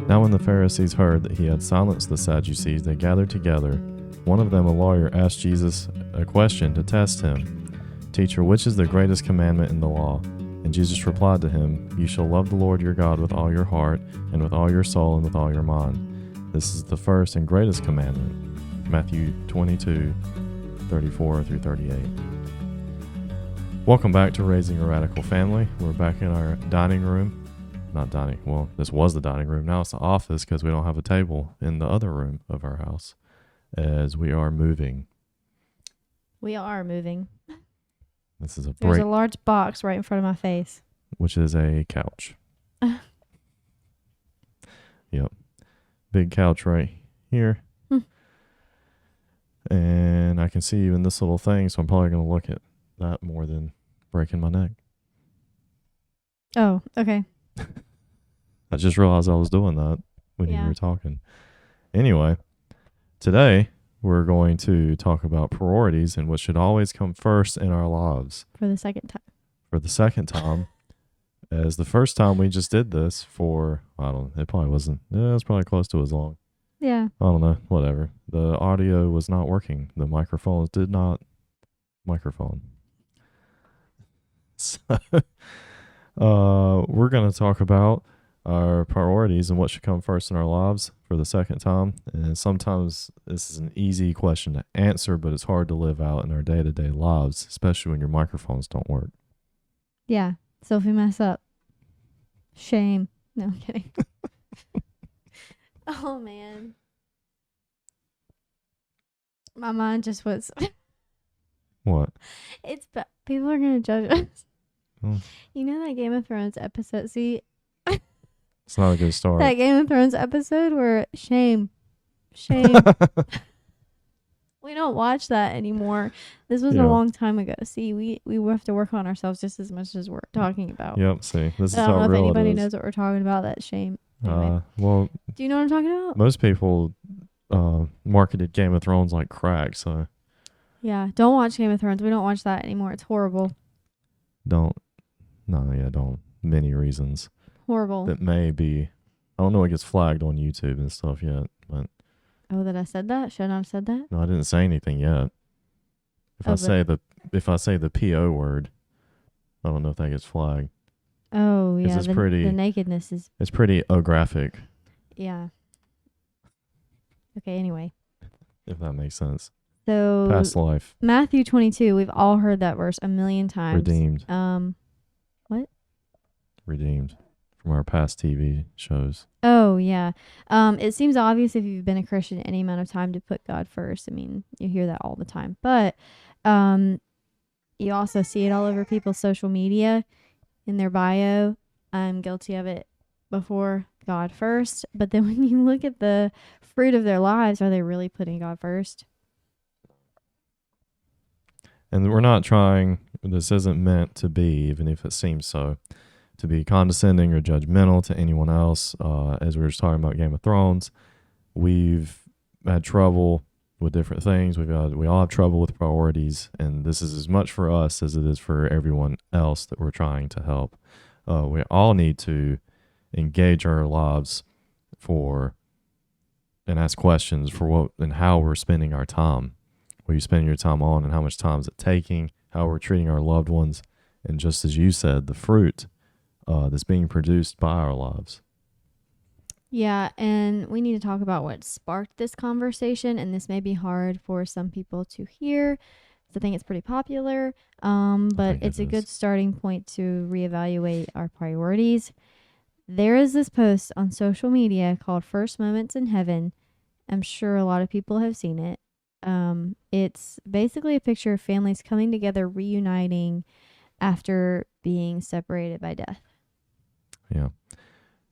Now when the Pharisees heard that he had silenced the Sadducees, they gathered together. One of them, a lawyer, asked Jesus a question to test him. Teacher, which is the greatest commandment in the law? And Jesus replied to him, You shall love the Lord your God with all your heart, and with all your soul, and with all your mind. This is the first and greatest commandment. Matthew 22:34 through 38. Welcome back to Raising a Radical Family. We're back in our dining room. Not dining, well, this was the dining room. Now it's the office because we don't have a table in the other room of our house as we are moving. We are moving. This is a There's break, a large box right in front of my face. which is a couch. Yep. Big couch right here. And I can see even this little thing, so I'm probably going to look at that more than breaking my neck. Oh, okay. I just realized I was doing that when you Yeah. were talking. Anyway, today we're going to talk about priorities and what should always come first in our lives. For the second time. For the second time, as the first time we just did this for, I don't know, it probably wasn't, it was probably close to as long. Yeah. I don't know, whatever. The audio was not working. The microphones did not microphone. So, we're going to talk about our priorities and what should come first in our lives for the second time. And sometimes this is an easy question to answer, but it's hard to live out in our day-to-day lives, especially when your microphones don't work. Yeah. So if we mess up, shame. No, I'm kidding. Oh, man. My mind just was. What? People are going to judge us. Oh. You know that Game of Thrones episode? See, It's not a good start. that Game of Thrones episode where shame. We don't watch that anymore. This was Yeah. a long time ago. See, we have to work on ourselves just as much as we're talking about. Yep, see, this is I how don't know if real anybody it is. knows what we're talking about. That shame. Anyway. Well, Do you know what I'm talking about? most people marketed Game of Thrones like crack, so Yeah. Don't watch Game of Thrones. We don't watch that anymore. It's horrible. don't. Many reasons Horrible. that may be. I don't know what gets flagged on YouTube and stuff yet, but Oh, that I said that? Should I not have said that? no, I didn't say anything yet. If Oh, I say the PO word, I don't know if that gets flagged. Oh, yeah. it's pretty- the nakedness is, It's pretty graphic, yeah. Okay, anyway. if that makes sense. So, Past life, Matthew 22, we've all heard that verse a million times. redeemed from our past TV shows. Oh, yeah. It seems obvious if you've been a Christian any amount of time to put God first. I mean, you hear that all the time. But you also see it all over people's social media, in their bio. I'm guilty of it before, God first. But then when you look at the fruit of their lives, are they really putting God first? And we're not trying, this isn't meant to be, even if it seems so, to be condescending or judgmental to anyone else. As we were just talking about Game of Thrones, we've had trouble with different things. We all have trouble with priorities, and this is as much for us as it is for everyone else that we're trying to help. We all need to engage our lives and ask questions for what and how we're spending our time. What are you spending your time on, and how much time is it taking? How we're treating our loved ones, and just as you said, the fruit that's being produced by our lives. Yeah, and we need to talk about what sparked this conversation, and this may be hard for some people to hear. I think it's pretty popular, but it's a good starting point to reevaluate our priorities. There is this post on social media called First Moments in Heaven. I'm sure a lot of people have seen it. It's basically a picture of families coming together, reuniting after being separated by death. Yeah.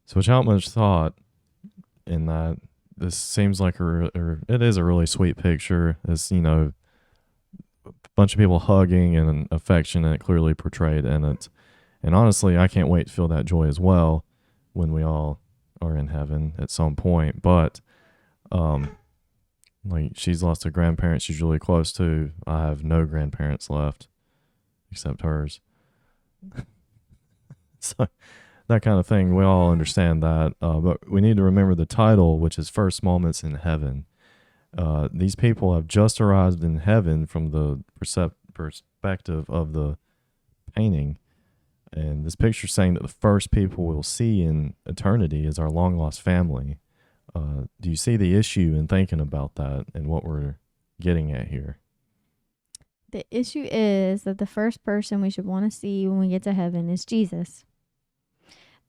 So without much thought in that, this seems like it is a really sweet picture. It's, a bunch of people hugging and affectionate, clearly portrayed in it. And honestly, I can't wait to feel that joy as well when we all are in heaven at some point. But, like, she's lost a grandparent she's really close to. I have no grandparents left except hers. So that kind of thing. We all understand that, but we need to remember the title, which is First Moments in Heaven. These people have just arrived in heaven from the perspective of the painting. And this picture saying that the first people we'll see in eternity is our long lost family. Do you see the issue in thinking about that and what we're getting at here? The issue is that the first person we should want to see when we get to heaven is Jesus.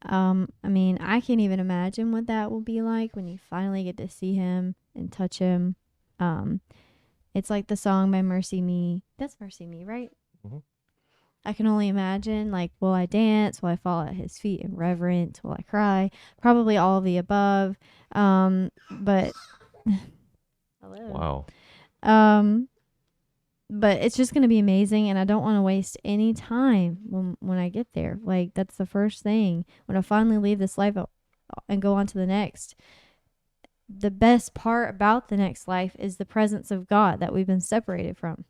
I mean, I can't even imagine what that will be like when you finally get to see him and touch him. It's like the song by Mercy Me. That's Mercy Me, right? Mm-hmm. I can only imagine, like, will I dance? Will I fall at his feet in reverence? Will I cry? Probably all of the above. But Wow. But it's just going to be amazing, and I don't want to waste any time when I get there. Like, that's the first thing. When I finally leave this life and go on to the next, the best part about the next life is the presence of God that we've been separated from.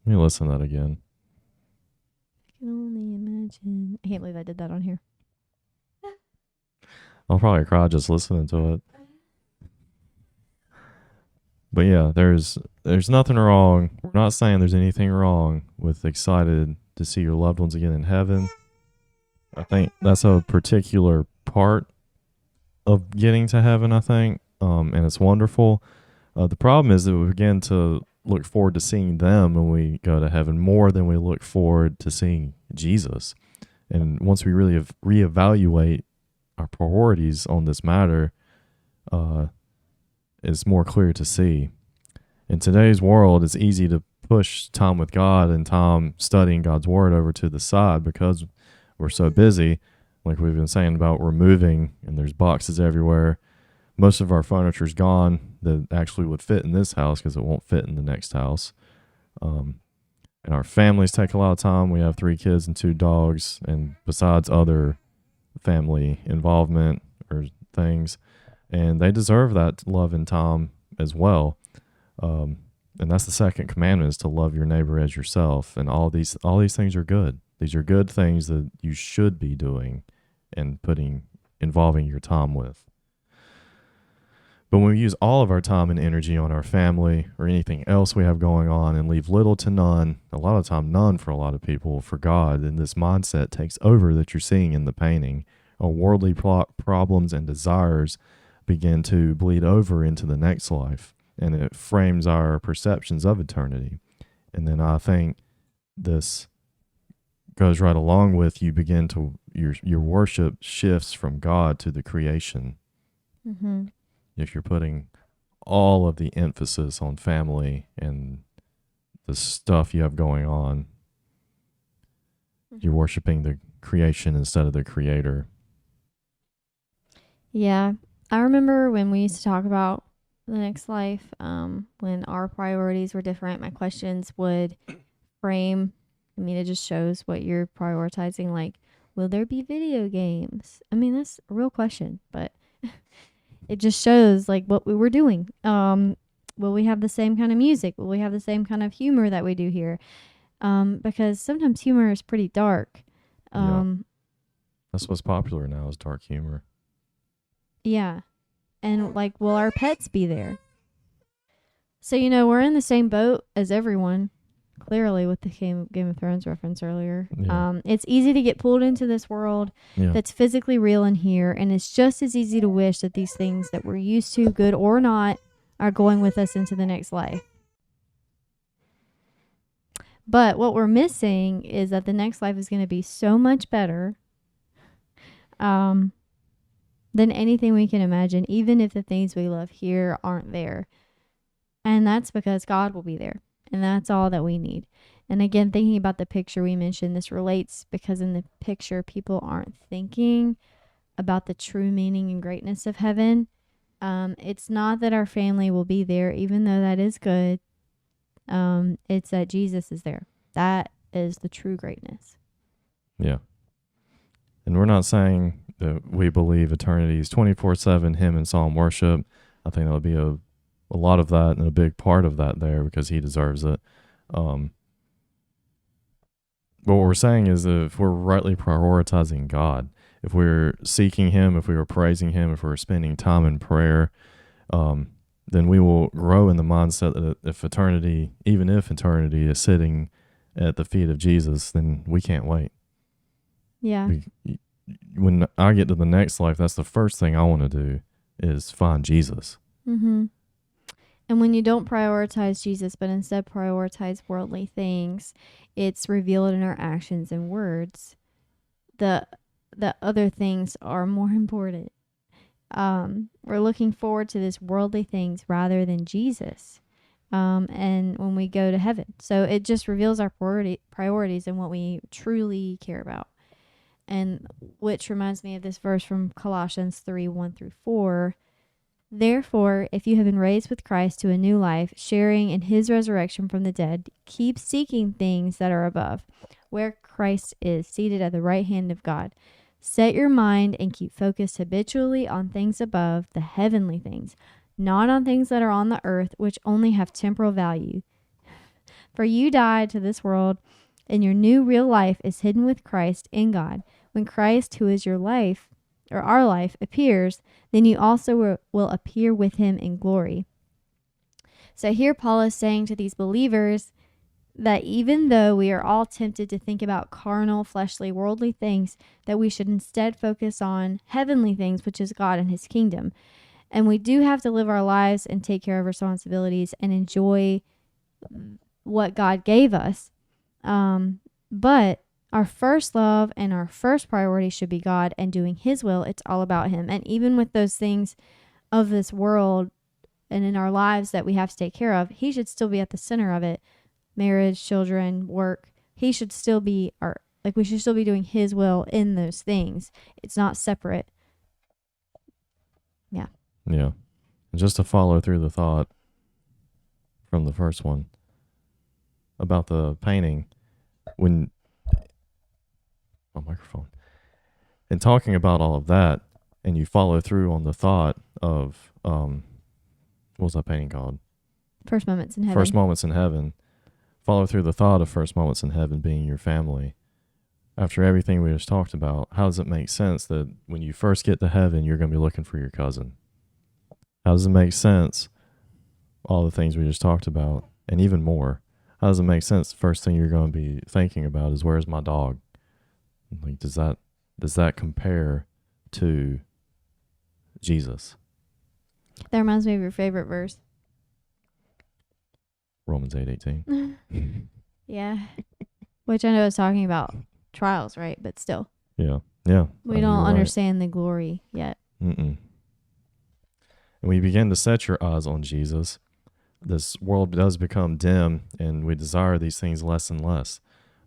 Let me listen to that again. I can only imagine. I can't believe I did that on here. I'll probably cry just listening to it. But yeah, there's nothing wrong. We're not saying there's anything wrong with excited to see your loved ones again in heaven. I think that's a particular part of getting to heaven, I think, and it's wonderful. The problem is that we begin to look forward to seeing them when we go to heaven more than we look forward to seeing Jesus. And once we really reevaluate our priorities on this matter, is more clear to see. In today's world, it's easy to push time with God and time studying God's word over to the side because we're so busy. Like we've been saying about, we're moving and there's boxes everywhere. Most of our furniture's gone that actually would fit in this house because it won't fit in the next house. And our families take a lot of time. We have 3 kids and 2 dogs, and besides other family involvement or things, and they deserve that love and time as well. And that's the second commandment, is to love your neighbor as yourself. And all these things are good. These are good things that you should be doing and involving your time with. But when we use all of our time and energy on our family or anything else we have going on and leave little to none, a lot of time none for a lot of people, for God, and this mindset takes over that you're seeing in the painting, our worldly problems and desires begin to bleed over into the next life, and it frames our perceptions of eternity. And then I think this goes right along with, you begin to, your worship shifts from God to the creation. Mm-hmm. If you're putting all of the emphasis on family and the stuff you have going on, you're worshiping the creation instead of the creator. Yeah. I remember when we used to talk about the next life, when our priorities were different, my questions would frame, it just shows what you're prioritizing. Like, will there be video games? That's a real question, but it just shows like what we were doing. Will we have the same kind of music? Will we have the same kind of humor that we do here? Because sometimes humor is pretty dark. That's what's popular now, is dark humor. Yeah. And like, will our pets be there? So, we're in the same boat as everyone, clearly, with the Game of Thrones reference earlier. Yeah. It's easy to get pulled into this world that's physically real in here, and it's just as easy to wish that these things that we're used to, good or not, are going with us into the next life. But what we're missing is that the next life is going to be so much better than anything we can imagine, even if the things we love here aren't there. And that's because God will be there. And that's all that we need. And again, thinking about the picture we mentioned, this relates because in the picture, people aren't thinking about the true meaning and greatness of heaven. It's not that our family will be there, even though that is good. It's that Jesus is there. That is the true greatness. Yeah. And we're not saying that we believe eternity is 24/7 hymn and psalm worship. I think that would be a lot of that and a big part of that there, because he deserves it. But what we're saying is that if we're rightly prioritizing God, if we're seeking Him, if we were praising Him, if we were spending time in prayer, then we will grow in the mindset that even if eternity is sitting at the feet of Jesus, then we can't wait. Yeah. When I get to the next life, that's the first thing I want to do is find Jesus. Mm-hmm. And when you don't prioritize Jesus, but instead prioritize worldly things, it's revealed in our actions and words. The other things are more important. We're looking forward to this worldly things rather than Jesus. And when we go to heaven. So it just reveals our priorities and what we truly care about. And which reminds me of this verse from Colossians 3:1-4. Therefore, if you have been raised with Christ to a new life, sharing in his resurrection from the dead, keep seeking things that are above, where Christ is seated at the right hand of God. Set your mind and keep focused habitually on things above, the heavenly things, not on things that are on the earth, which only have temporal value. For you died to this world, and your new real life is hidden with Christ in God. When Christ, who is your life, or our life, appears, then you also will appear with him in glory. So here Paul is saying to these believers that even though we are all tempted to think about carnal, fleshly, worldly things, that we should instead focus on heavenly things, which is God and his kingdom. And we do have to live our lives and take care of responsibilities and enjoy what God gave us. But our first love and our first priority should be God and doing his will. It's all about him. And even with those things of this world and in our lives that we have to take care of, he should still be at the center of it. Marriage, children, work. He should still be we should still be doing his will in those things. It's not separate. Yeah. Yeah. And just to follow through the thought from the first one about the painting, when my microphone, and talking about all of that, and you follow through on the thought of what was that painting called? First Moments in Heaven. First Moments in Heaven. Follow through the thought of First Moments in Heaven being your family. After everything we just talked about, how does it make sense that when you first get to heaven, you're going to be looking for your cousin? How does it make sense, all the things we just talked about, and even more? How does it make sense the first thing you're going to be thinking about is, where's my dog? Like, does that compare to Jesus? That reminds me of your favorite verse. Romans 8:18. Yeah. Which I know is talking about trials, right? But still. Yeah. We don't understand the glory yet. And when you begin to set your eyes on Jesus, this world does become dim, and we desire these things less and less.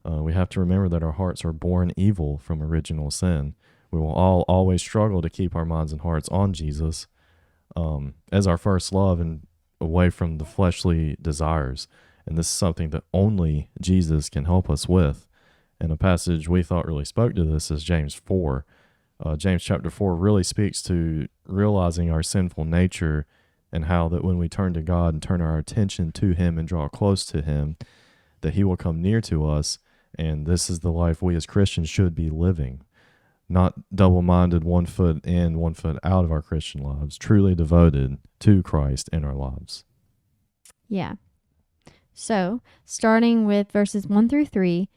We have to remember that our hearts are born evil from original sin. We will always struggle to keep our minds and hearts on Jesus as our first love and away from the fleshly desires. And this is something that only Jesus can help us with. And a passage we thought really spoke to this is James 4. James chapter 4 really speaks to realizing our sinful nature and how that when we turn to God and turn our attention to him and draw close to him, that he will come near to us. And this is the life we as Christians should be living. Not double-minded, 1 foot in, 1 foot out of our Christian lives, truly devoted to Christ in our lives. Yeah. So, starting with verses 1-3,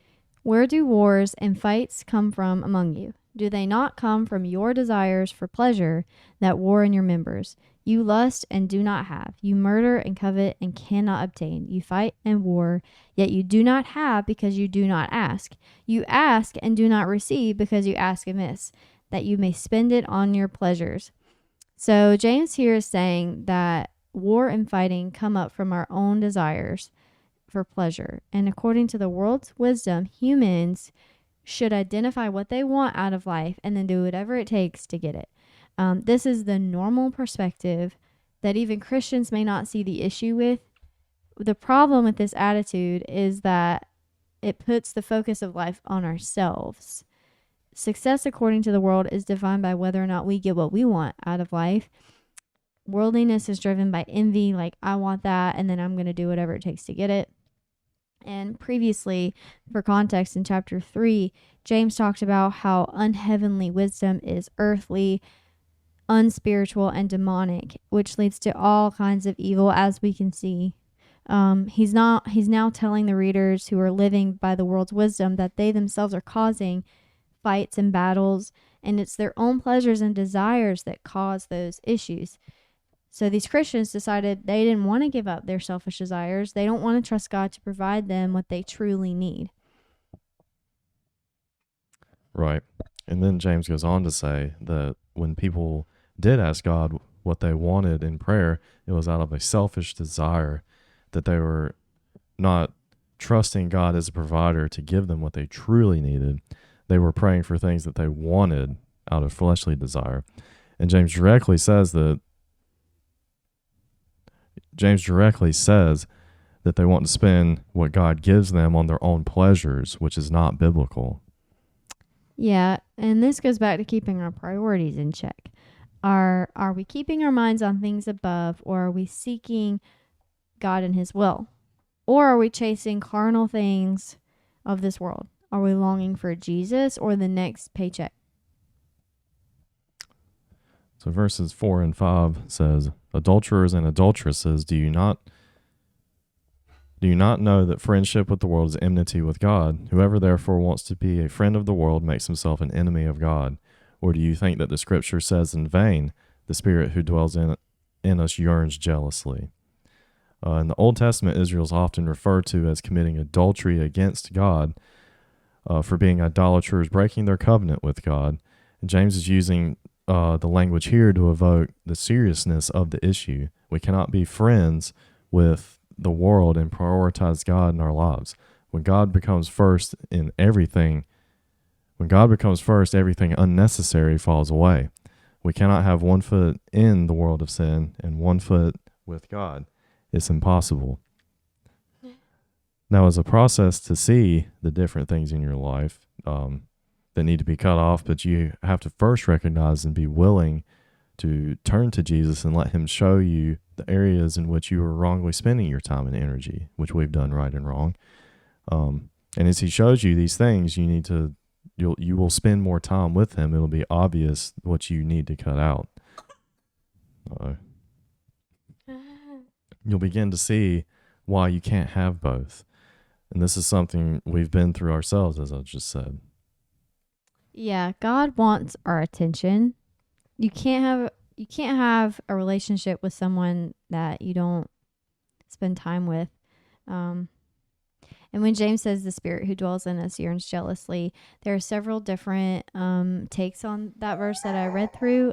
where do wars and fights come from among you? Do they not come from your desires for pleasure that war in your members? You lust and do not have. You murder and covet and cannot obtain. You fight and war, yet you do not have because you do not ask. You ask and do not receive because you ask amiss, that you may spend it on your pleasures. So James here is saying that war and fighting come up from our own desires for pleasure. And according to the world's wisdom, humans should identify what they want out of life and then do whatever it takes to get it. This is the normal perspective that even Christians may not see the issue with. The problem with this attitude is that it puts the focus of life on ourselves. Success, according to the world, is defined by whether or not we get what we want out of life. Worldliness is driven by envy, like, I want that, and then I'm going to do whatever it takes to get it. And previously, for context, in chapter 3, James talked about how unheavenly wisdom is earthly, unspiritual, and demonic, which leads to all kinds of evil, as we can see. He's now telling the readers who are living by the world's wisdom that they themselves are causing fights and battles, and it's their own pleasures and desires that cause those issues. So these Christians decided they didn't want to give up their selfish desires. They don't want to trust God to provide them what they truly need. Right. And then James goes on to say that when people did ask God what they wanted in prayer, it was out of a selfish desire, that they were not trusting God as a provider to give them what they truly needed. They were praying for things that they wanted out of fleshly desire. And James directly says that they want to spend what God gives them on their own pleasures, which is not biblical. Yeah, and this goes back to keeping our priorities in check. Are we keeping our minds on things above, or are we seeking God and his will? Or are we chasing carnal things of this world? Are we longing for Jesus or the next paycheck? So verses 4 and 5 says, "Adulterers and adulteresses, do you not know that friendship with the world is enmity with God? Whoever therefore wants to be a friend of the world makes himself an enemy of God. Or do you think that the scripture says in vain, the spirit who dwells in us yearns jealously?" In the Old Testament, Israel is often referred to as committing adultery against God, for being idolaters, breaking their covenant with God. And James is using the language here to evoke the seriousness of the issue. We cannot be friends with the world and prioritize God in our lives. When God becomes first, everything unnecessary falls away. We cannot have one foot in the world of sin and one foot with God. It's impossible. Now, as a process to see the different things in your life that need to be cut off, but you have to first recognize and be willing to turn to Jesus and let him show you the areas in which you are wrongly spending your time and energy, which we've done right and wrong. And as he shows you these things, you will spend more time with him. It'll be obvious what you need to cut out. You'll begin to see why you can't have both. And this is something we've been through ourselves, as I just said. Yeah, God wants our attention. You can't have a relationship with someone that you don't spend time with. And when James says the spirit who dwells in us yearns jealously, there are several different takes on that verse that I read through.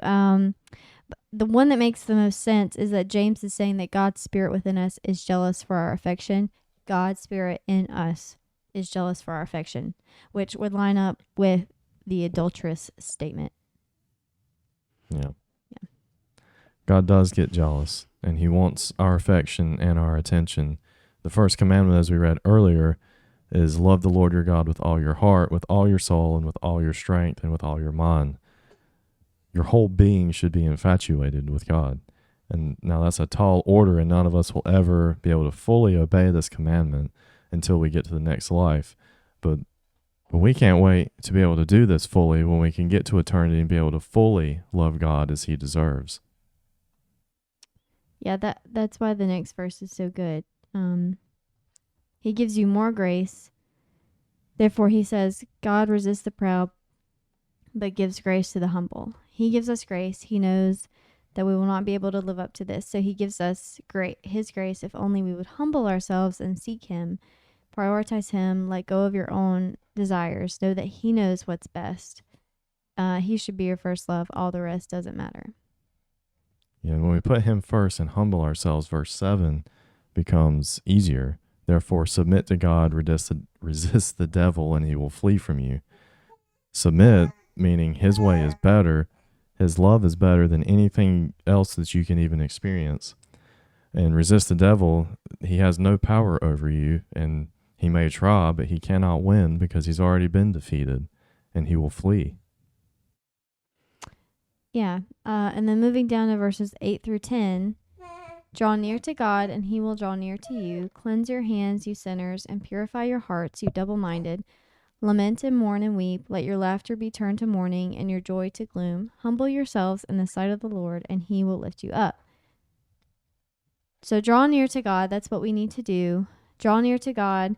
The one that makes the most sense is that James is saying that God's spirit within us is jealous for our affection. God's spirit in us is jealous for our affection, which would line up with the adulterous statement. Yeah. God does get jealous, and he wants our affection and our attention. The first commandment, as we read earlier, is love the Lord your God with all your heart, with all your soul, and with all your strength, and with all your mind. Your whole being should be infatuated with God. And now that's a tall order, and none of us will ever be able to fully obey this commandment until we get to the next life. But we can't wait to be able to do this fully when we can get to eternity and be able to fully love God as he deserves. Yeah, that's why the next verse is so good. He gives you more grace. Therefore, he says, God resists the proud, but gives grace to the humble. He gives us grace. He knows that we will not be able to live up to this. So he gives us his grace if only we would humble ourselves and seek him, prioritize him, let go of your own desires, know that he knows what's best. He should be your first love. All the rest doesn't matter. Yeah, when we put him first and humble ourselves, verse 7 becomes easier. Therefore, submit to God, resist the devil, and he will flee from you. Submit, meaning his way is better. His love is better than anything else that you can even experience. And resist the devil, he has no power over you, and he may try, but he cannot win because he's already been defeated, and he will flee. Yeah, and then moving down to verses 8 through 10, Draw near to God, and he will draw near to you. Cleanse your hands, you sinners, and purify your hearts, you double-minded. Lament and mourn and weep. Let your laughter be turned to mourning, and your joy to gloom. Humble yourselves in the sight of the Lord, and he will lift you up. So draw near to God. That's what we need to do. Draw near to God.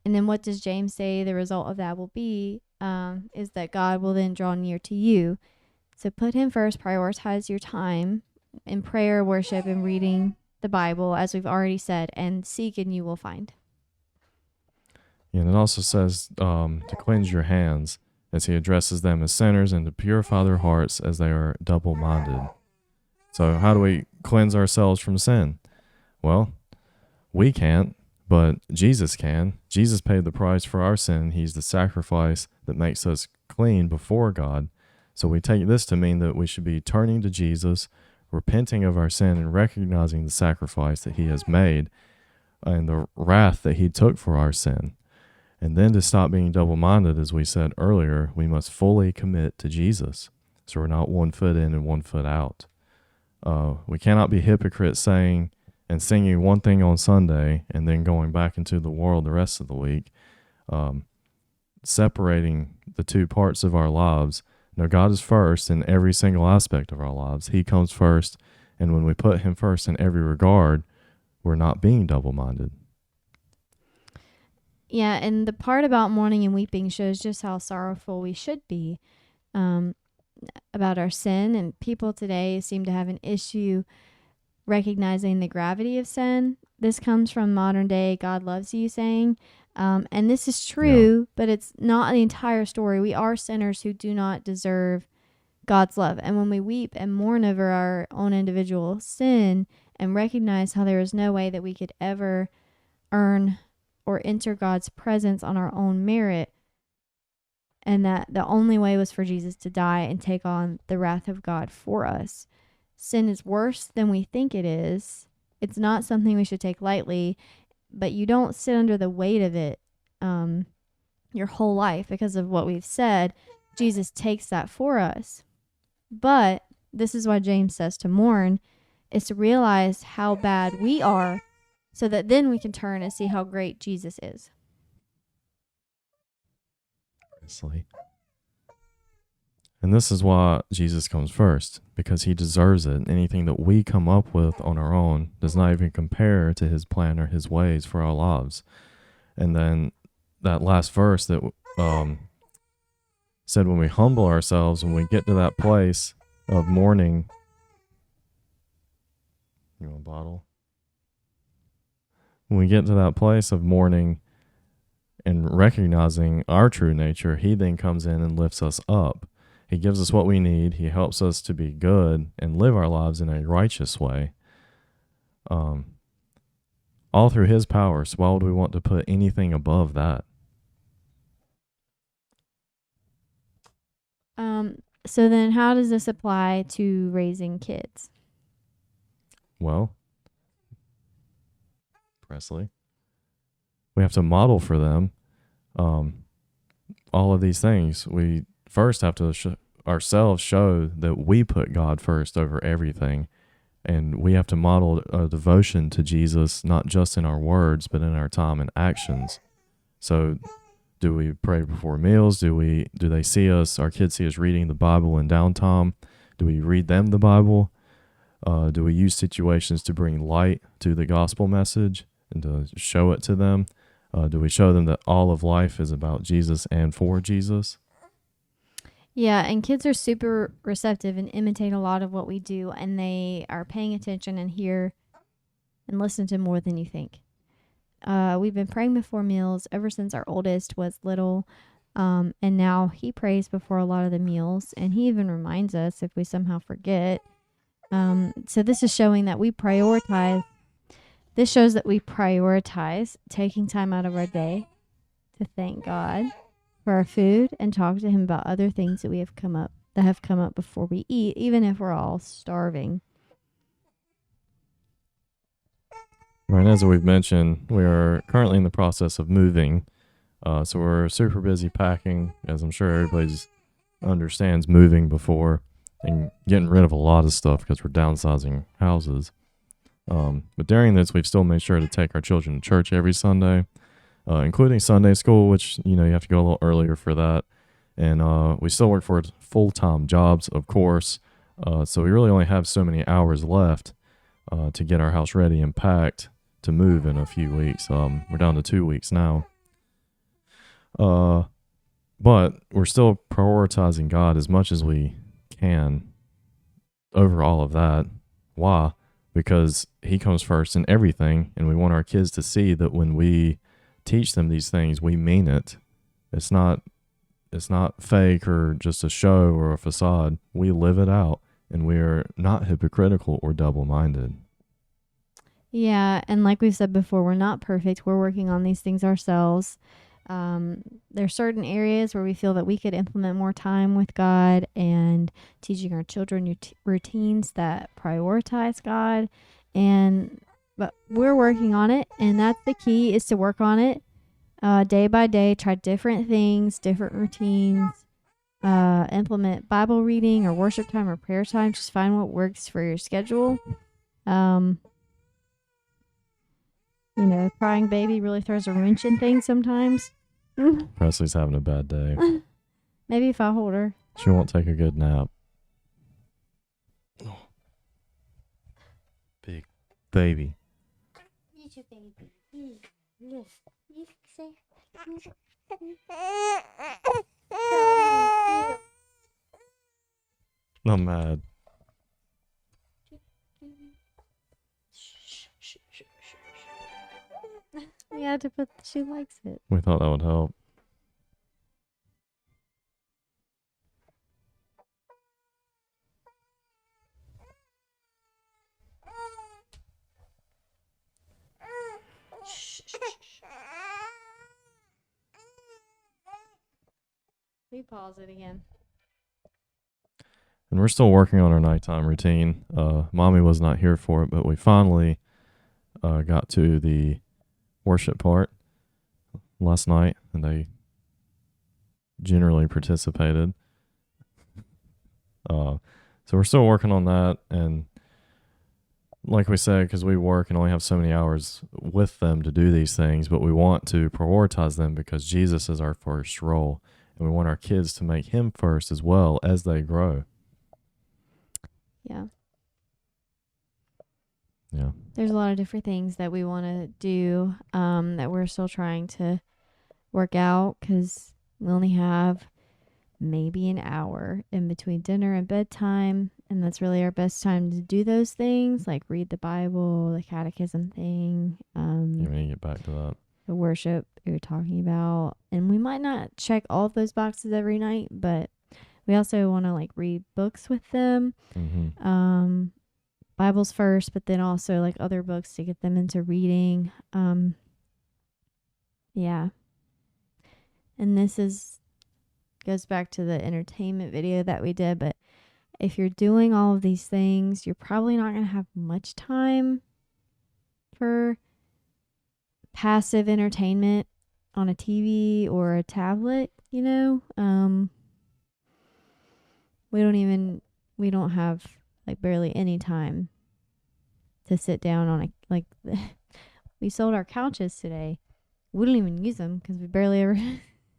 And then what does James say the result of that will be? Is that God will then draw near to you. So put him first. Prioritize your time in prayer, worship, and reading the Bible, as we've already said, and seek and you will find. And it also says to cleanse your hands, as he addresses them as sinners, and to purify their hearts as they are double-minded. So how do we cleanse ourselves from sin? Well, we can't, but Jesus can. Jesus paid the price for our sin. He's the sacrifice that makes us clean before God. So we take this to mean that we should be turning to Jesus, repenting of our sin, and recognizing the sacrifice that he has made and the wrath that he took for our sin. And then to stop being double-minded, as we said earlier, we must fully commit to Jesus. So we're not 1 foot in and 1 foot out. We cannot be hypocrites saying and singing one thing on Sunday and then going back into the world the rest of the week, separating the two parts of our lives. No, God is first in every single aspect of our lives. He comes first, and when we put him first in every regard, we're not being double-minded. Yeah, and the part about mourning and weeping shows just how sorrowful we should be about our sin. And people today seem to have an issue recognizing the gravity of sin. This comes from modern day God loves you saying. And this is true, but it's not the entire story. We are sinners who do not deserve God's love. And when we weep and mourn over our own individual sin and recognize how there is no way that we could ever earn or enter God's presence on our own merit, and that the only way was for Jesus to die and take on the wrath of God for us. Sin is worse than we think it is. It's not something we should take lightly, but you don't sit under the weight of it your whole life because of what we've said. Jesus takes that for us. But this is why James says to mourn, is to realize how bad we are, so that then we can turn and see how great Jesus is. And this is why Jesus comes first, because he deserves it. Anything that we come up with on our own does not even compare to his plan or his ways for our lives. And then that last verse that said when we humble ourselves, when we get to that place of mourning. You want a bottle? When we get to that place of mourning and recognizing our true nature, he then comes in and lifts us up. He gives us what we need. He helps us to be good and live our lives in a righteous way. All through his power. So why would we want to put anything above that? So then how does this apply to raising kids? Well, Presley, we have to model for them all of these things. We first have to ourselves show that we put God first over everything. And we have to model a devotion to Jesus, not just in our words, but in our time and actions. So do we pray before meals? Do they see us, our kids see us reading the Bible in downtime? Do we read them the Bible? Do we use situations to bring light to the gospel message and to show it to them? Do we show them that all of life is about Jesus and for Jesus? Yeah, and kids are super receptive and imitate a lot of what we do, and they are paying attention and hear and listen to more than you think. We've been praying before meals ever since our oldest was little, and now he prays before a lot of the meals, and he even reminds us if we somehow forget. So this is showing that we prioritize. This shows that we prioritize taking time out of our day to thank God for our food and talk to him about other things that have come up before we eat, even if we're all starving. Right, as we've mentioned, we are currently in the process of moving. So we're super busy packing, as I'm sure everybody understands moving before, and getting rid of a lot of stuff because we're downsizing houses. But during this, we've still made sure to take our children to church every Sunday, including Sunday school, which, you have to go a little earlier for that. And we still work for full-time jobs, of course. So we really only have so many hours left to get our house ready and packed to move in a few weeks. We're down to 2 weeks now. But we're still prioritizing God as much as we can over all of that. Why? Because he comes first in everything, and we want our kids to see that when we teach them these things, we mean it. It's not fake or just a show or a facade. We live it out, and we are not hypocritical or double-minded. Yeah, and like we've said before, we're not perfect. We're working on these things ourselves. There are certain areas where we feel that we could implement more time with God and teaching our children routines that prioritize God. But we're working on it, and that's the key, is to work on it day by day, try different things, different routines, implement Bible reading or worship time or prayer time. Just find what works for your schedule. Crying baby really throws a wrench in things sometimes. Presley's having a bad day. Maybe if I hold her. She won't take a good nap. Oh. Big baby. I'm mad. We had to put. She likes it. We thought that would help. We pause it again. And we're still working on our nighttime routine. Mommy was not here for it, but we finally got to the worship part last night, and they generally participated. So we're still working on that, and like we said, because we work and only have so many hours with them to do these things, but we want to prioritize them because Jesus is our first role, and we want our kids to make him first as well as they grow. Yeah. Yeah. There's a lot of different things that we want to do that we're still trying to work out, because we only have maybe an hour in between dinner and bedtime, and that's really our best time to do those things, like read the Bible, the catechism thing, You may get back to that. the worship you're talking about. And we might not check all of those boxes every night, but we also want to read books with them. Mm-hmm. Bibles first, but then also other books to get them into reading. Yeah. And this goes back to the entertainment video that we did, but if you're doing all of these things, you're probably not going to have much time for passive entertainment on a TV or a tablet, We don't have barely any time to sit down on we sold our couches today. We don't even use them because we barely ever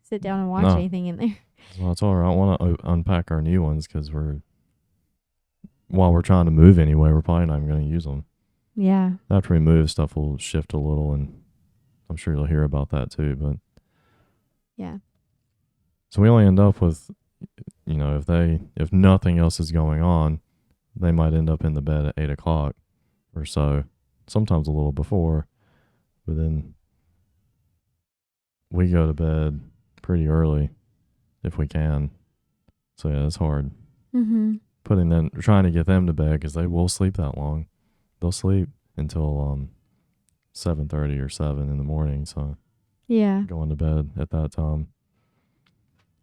sit down and watch anything in there. Well, that's all right. I don't want to unpack our new ones because while we're trying to move anyway, we're probably not even going to use them. Yeah. After we move, stuff will shift a little, and I'm sure you'll hear about that too. But yeah. So we only end up with, if nothing else is going on, they might end up in the bed at 8 o'clock or so, sometimes a little before, but then we go to bed pretty early if we can. So yeah, it's hard. Mm-hmm. Trying to get them to bed because they will sleep that long. They'll sleep until 7:30 or 7 in the morning. So yeah, going to bed at that time.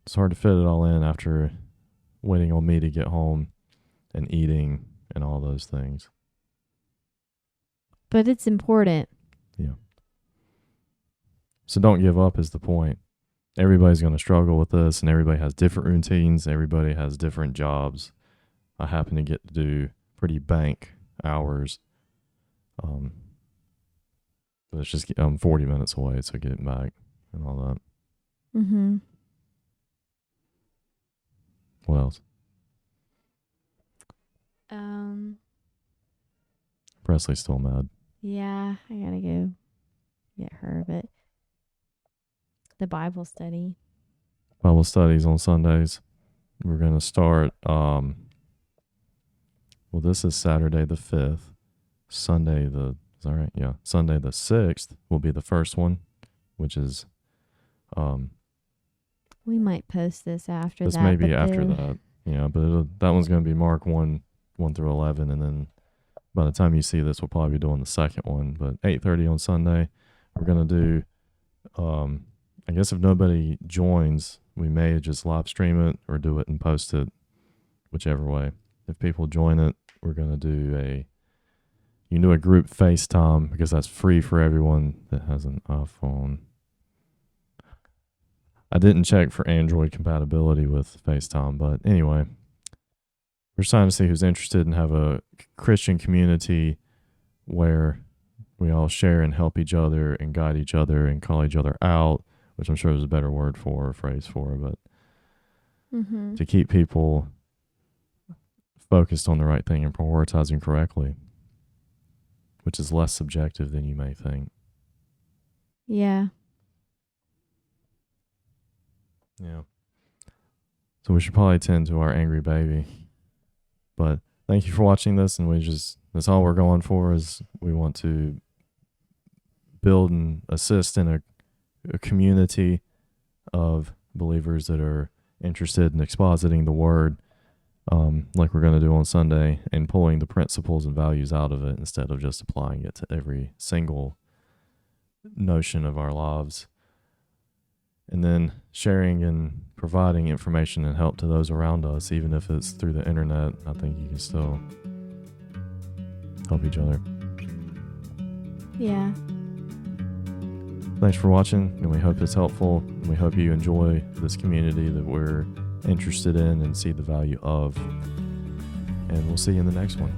It's hard to fit it all in after waiting on me to get home and eating and all those things. But it's important. Yeah. So don't give up is the point. Everybody's going to struggle with this, and everybody has different routines. Everybody has different jobs. I happen to get to do pretty bank hours But it's just 40 minutes away, so getting back and all that. Mm-hmm. What else? Presley's still mad. Yeah, I gotta go get her, but the Bible study. Bible studies on Sundays. We're gonna start. Well, this is Saturday the 5th. Sunday the is that right? Yeah, Sunday the 6th will be the first one, which is we might post this after this that. may be after that. Yeah, but that one's gonna be Mark 1 through 11, and then by the time you see this, we'll probably be doing the second one. But 8:30 on Sunday, we're gonna do. I guess if nobody joins, we may just live stream it or do it and post it, whichever way. If people join it, we're gonna do you can do a group FaceTime because that's free for everyone that has an iPhone. I didn't check for Android compatibility with FaceTime, but anyway, we're trying to see who's interested and have a Christian community where we all share and help each other and guide each other and call each other out, which I'm sure is a better word for or phrase for, but to keep people focused on the right thing and prioritizing correctly, which is less subjective than you may think. Yeah. Yeah. So we should probably tend to our angry baby. But thank you for watching this, and that's all we're going for is we want to build and assist in a community of believers that are interested in expositing the word, like we're going to do on Sunday, and pulling the principles and values out of it instead of just applying it to every single notion of our lives. And then sharing and providing information and help to those around us, even if it's through the internet. I think you can still help each other. Yeah. Thanks for watching, and we hope it's helpful. And we hope you enjoy this community that we're interested in and see the value of. And we'll see you in the next one.